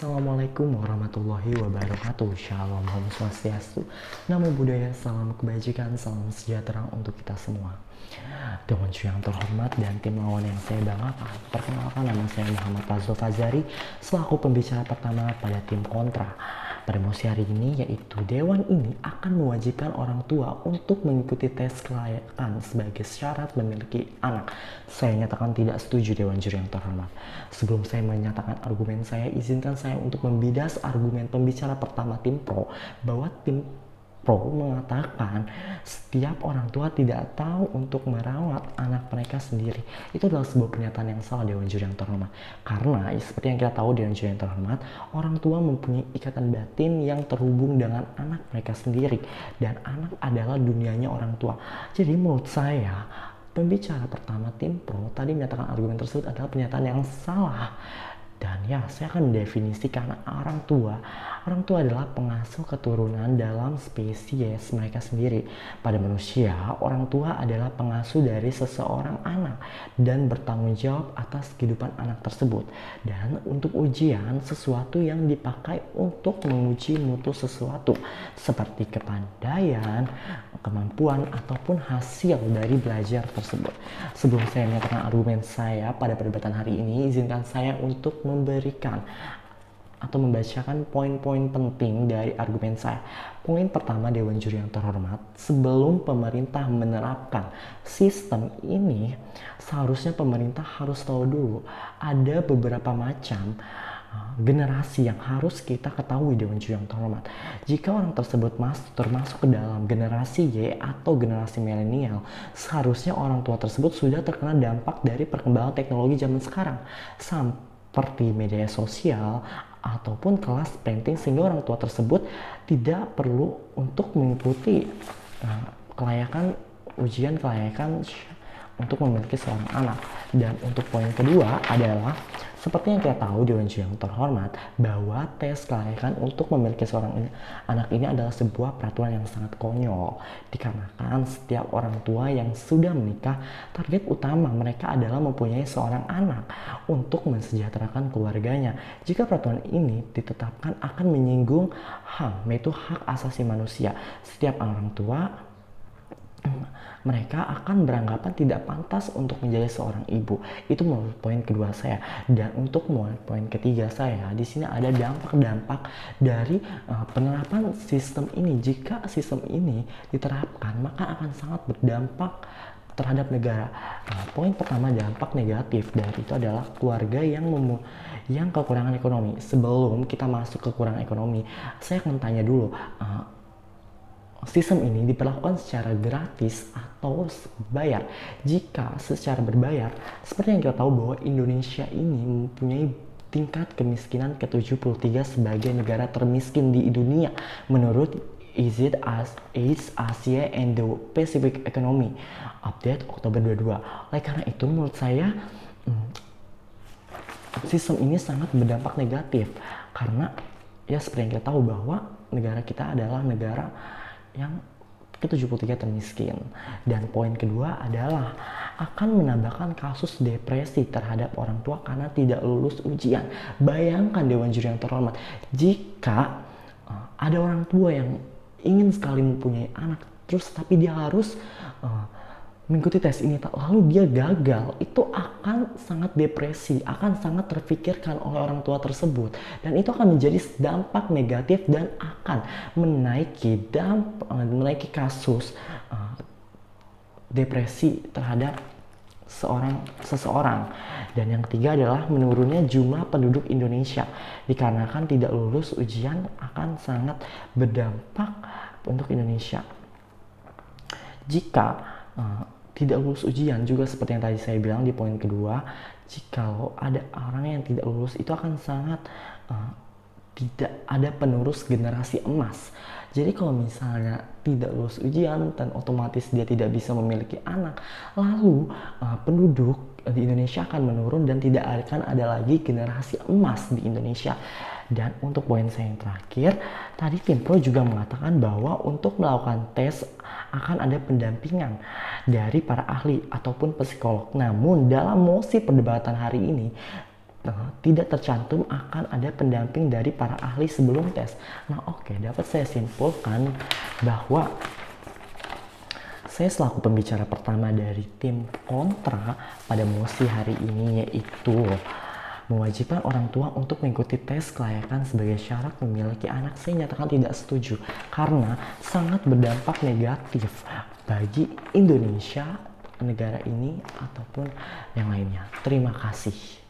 Assalamualaikum warahmatullahi wabarakatuh. Shalom, Om Swastiastu. Namo Buddhaya, salam kebajikan, salam sejahtera untuk kita semua. Dewan yang terhormat dan tim lawan yang saya banggakan, perkenalkan, nama saya Muhammad Fazul Fazari selaku pembicara pertama pada tim kontra. Pada mosi hari ini, yaitu Dewan ini akan mewajibkan orang tua untuk mengikuti tes kelayakan sebagai syarat memiliki anak. Saya nyatakan tidak setuju, Dewan Juri yang terhormat. Sebelum saya menyatakan argumen saya, izinkan saya untuk membidas argumen pembicara pertama tim pro, bahwa tim pro mengatakan setiap orang tua tidak tahu untuk merawat anak mereka sendiri. Itu adalah sebuah pernyataan yang salah, Dewan Juri yang terhormat. Karena seperti yang kita tahu, Dewan Juri yang terhormat, orang tua mempunyai ikatan batin yang terhubung dengan anak mereka sendiri, dan anak adalah dunianya orang tua. Jadi menurut saya, pembicara pertama tim pro tadi menyatakan argumen tersebut adalah pernyataan yang salah. Dan ya, saya akan mendefinisikan orang tua adalah pengasuh keturunan dalam spesies mereka sendiri. Pada manusia, orang tua adalah pengasuh dari seseorang anak dan bertanggung jawab atas kehidupan anak tersebut. Dan untuk ujian, sesuatu yang dipakai untuk menguji mutu sesuatu, seperti kepandaian, kemampuan, ataupun hasil dari belajar tersebut. Sebelum saya menyatakan argumen saya pada perdebatan hari ini, izinkan saya untuk memberikan atau membacakan poin-poin penting dari argumen saya. Poin pertama, Dewan Juri yang terhormat, sebelum pemerintah menerapkan sistem ini, seharusnya pemerintah harus tahu dulu ada beberapa macam generasi yang harus kita ketahui, Dewan Juri yang terhormat. Jika orang tersebut termasuk ke dalam generasi Y atau generasi milenial, seharusnya orang tua tersebut sudah terkena dampak dari perkembangan teknologi zaman sekarang, seperti media sosial ataupun kelas parenting, sehingga orang tua tersebut tidak perlu untuk mengikuti ujian kelayakan untuk memiliki seorang anak. Dan untuk poin kedua adalah, seperti yang kita tahu, Dewan Juri yang terhormat, bahwa tes kelayakan untuk memiliki seorang anak ini adalah sebuah peraturan yang sangat konyol. Dikarenakan setiap orang tua yang sudah menikah, target utama mereka adalah mempunyai seorang anak untuk mensejahterakan keluarganya. Jika peraturan ini ditetapkan akan menyinggung HAM, yaitu hak asasi manusia. Setiap orang tua, mereka akan beranggapan tidak pantas untuk menjadi seorang ibu. Itu menurut poin kedua saya. Dan untuk poin ketiga saya, di sini ada dampak-dampak dari penerapan sistem ini. Jika sistem ini diterapkan, maka akan sangat berdampak terhadap negara. Poin pertama, dampak negatif dari itu adalah keluarga yang kekurangan ekonomi. Sebelum kita masuk ke kekurangan ekonomi, saya akan tanya dulu, sistem ini diperlakukan secara gratis atau bayar? Jika secara berbayar, seperti yang kita tahu bahwa Indonesia ini mempunyai tingkat kemiskinan ke-73 sebagai negara termiskin di dunia menurut East Asia and the Pacific Economy Update Oktober 22. Oleh karena itu, menurut saya sistem ini sangat berdampak negatif, karena ya seperti yang kita tahu bahwa negara kita adalah negara yang ke-73 termiskin. Dan poin kedua adalah akan menambahkan kasus depresi terhadap orang tua karena tidak lulus ujian. Bayangkan, Dewan Juri yang terhormat, jika ada orang tua yang ingin sekali mempunyai anak, terus tapi dia harus mengikuti tes ini, lalu dia gagal, itu akan sangat depresi, akan sangat terfikirkan oleh orang tua tersebut, dan itu akan menjadi dampak negatif dan akan menaiki kasus depresi terhadap seseorang. Dan yang ketiga adalah menurunnya jumlah penduduk Indonesia, dikarenakan tidak lulus ujian akan sangat berdampak untuk Indonesia. Jika tidak lulus ujian, juga seperti yang tadi saya bilang di poin kedua, jikalau ada orang yang tidak lulus, itu akan sangat tidak ada penerus generasi emas. Jadi kalau misalnya tidak lulus ujian, dan otomatis dia tidak bisa memiliki anak, lalu penduduk di Indonesia akan menurun dan tidak akan ada lagi generasi emas di Indonesia. Dan untuk poin saya yang terakhir, tadi tim pro juga mengatakan bahwa untuk melakukan tes akan ada pendampingan dari para ahli ataupun psikolog. Namun dalam mosi perdebatan hari ini, tidak tercantum akan ada pendamping dari para ahli sebelum tes. Nah oke, dapat saya simpulkan bahwa saya selaku pembicara pertama dari tim kontra pada mosi hari ini, yaitu mewajibkan orang tua untuk mengikuti tes kelayakan sebagai syarat memiliki anak. Saya nyatakan tidak setuju karena sangat berdampak negatif bagi Indonesia, negara ini, ataupun yang lainnya. Terima kasih.